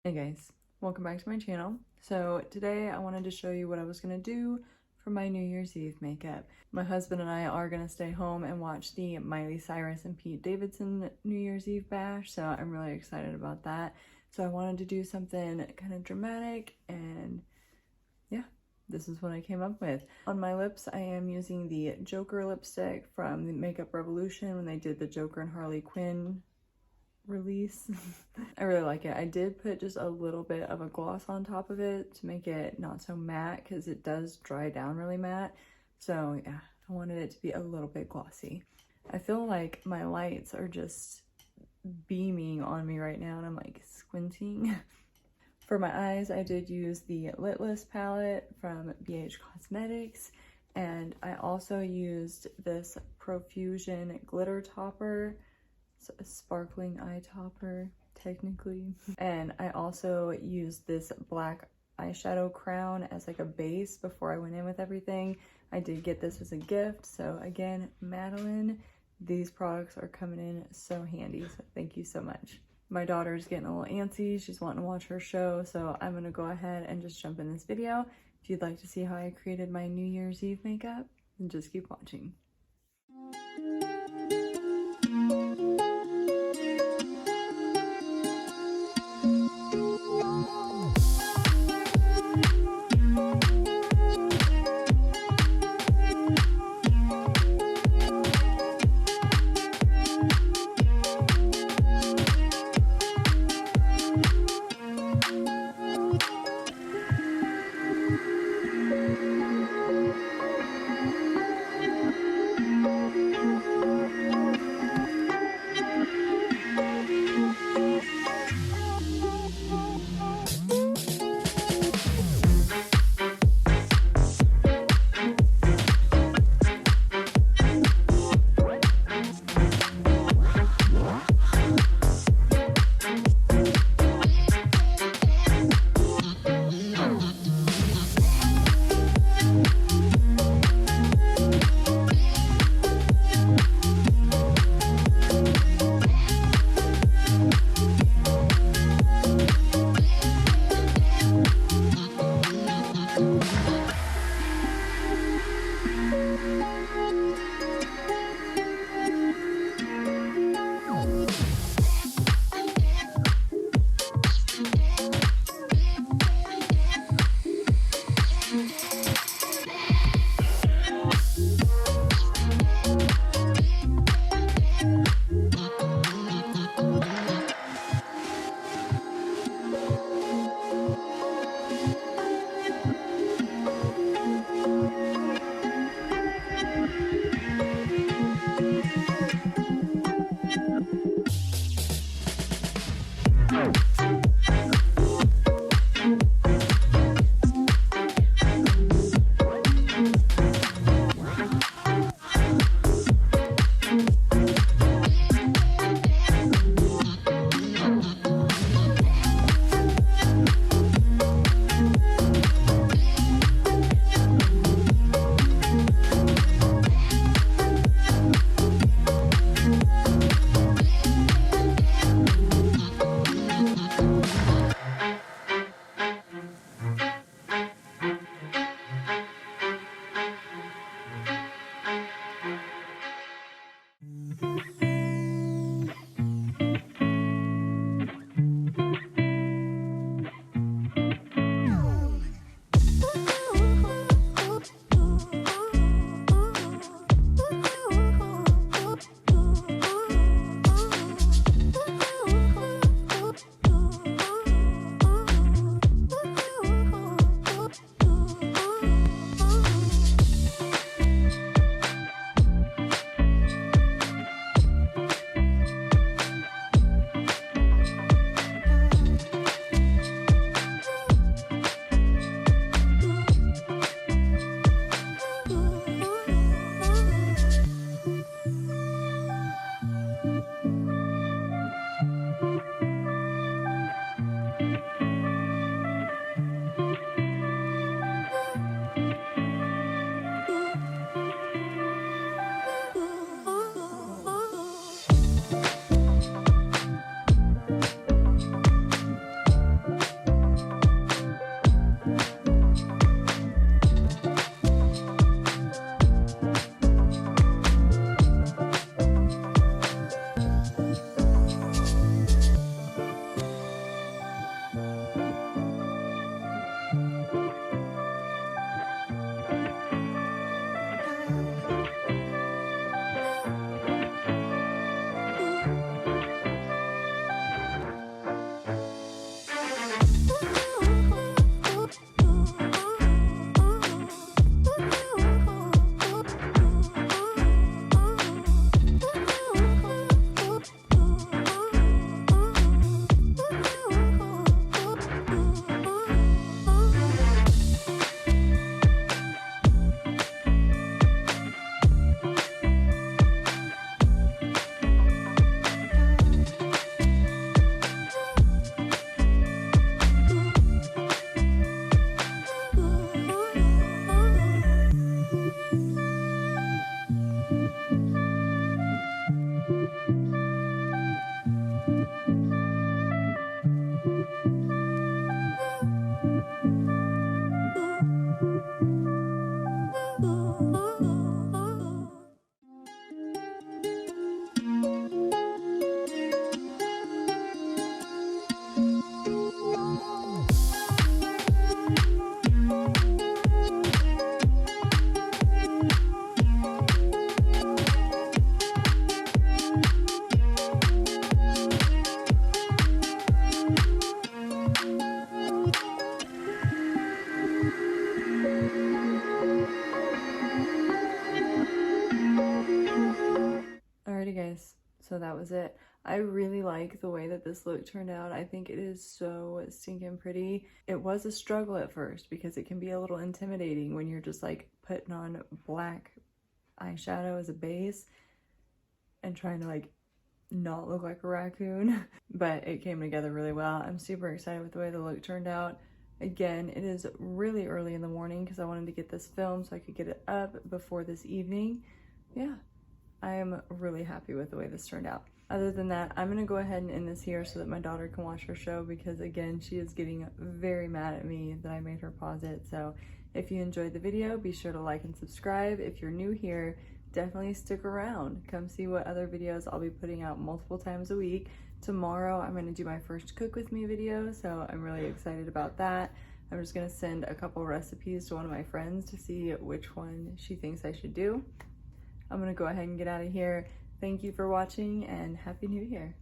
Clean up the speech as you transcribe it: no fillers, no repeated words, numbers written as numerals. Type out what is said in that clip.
Hey guys, welcome back to my channel. So today I wanted to show you what I was gonna do for my New Year's Eve makeup. My husband and I are gonna stay home and watch the Miley, Cyrus, and Davidson New Year's Eve bash, so I'm really excited about that. So I wanted to do something kind of dramatic, and yeah, this is what I came up with. On my lips, I am using the Joker lipstick from the Makeup Revolution when they did the Joker and Harley Quinn release. I really like it. I did put just a little bit of a gloss on top of it to make it not so matte because it does dry down really matte. So yeah, I wanted it to be a little bit glossy. I feel like my lights are just beaming on me right now and I'm like squinting. For my eyes, I did use the Litless palette from BH Cosmetics, and I also used this Profusion glitter topper. It's a sparkling eye topper, technically. And I also used this black eyeshadow crown as like a base before I went in with everything. I did get this as a gift, so again, Madeline, these products are coming in so handy, so thank you so much. My daughter's getting a little antsy. She's wanting to watch her show, so I'm gonna go ahead and just jump in this video. If you'd like to see how I created my New Year's Eve makeup, then just keep watching. was it. I really like the way that this look turned out. I think it is so stinking pretty. It was a struggle at first because it can be a little intimidating when you're just like putting on black eyeshadow as a base and trying to like not look like a raccoon, but it came together really well. I'm super excited with the way the look turned out. Again, it is really early in the morning because I wanted to get this filmed so I could get it up before this evening. Yeah, I am really happy with the way this turned out. Other than that, I'm gonna go ahead and end this here so that my daughter can watch her show, because again, she is getting very mad at me that I made her pause it. So if you enjoyed the video, be sure to like and subscribe. If you're new here, definitely stick around. Come see what other videos I'll be putting out multiple times a week. Tomorrow, I'm gonna do my first cook with me video, so I'm really excited about that. I'm just gonna send a couple recipes to one of my friends to see which one she thinks I should do. I'm gonna go ahead and get out of here. Thank you for watching and Happy New Year.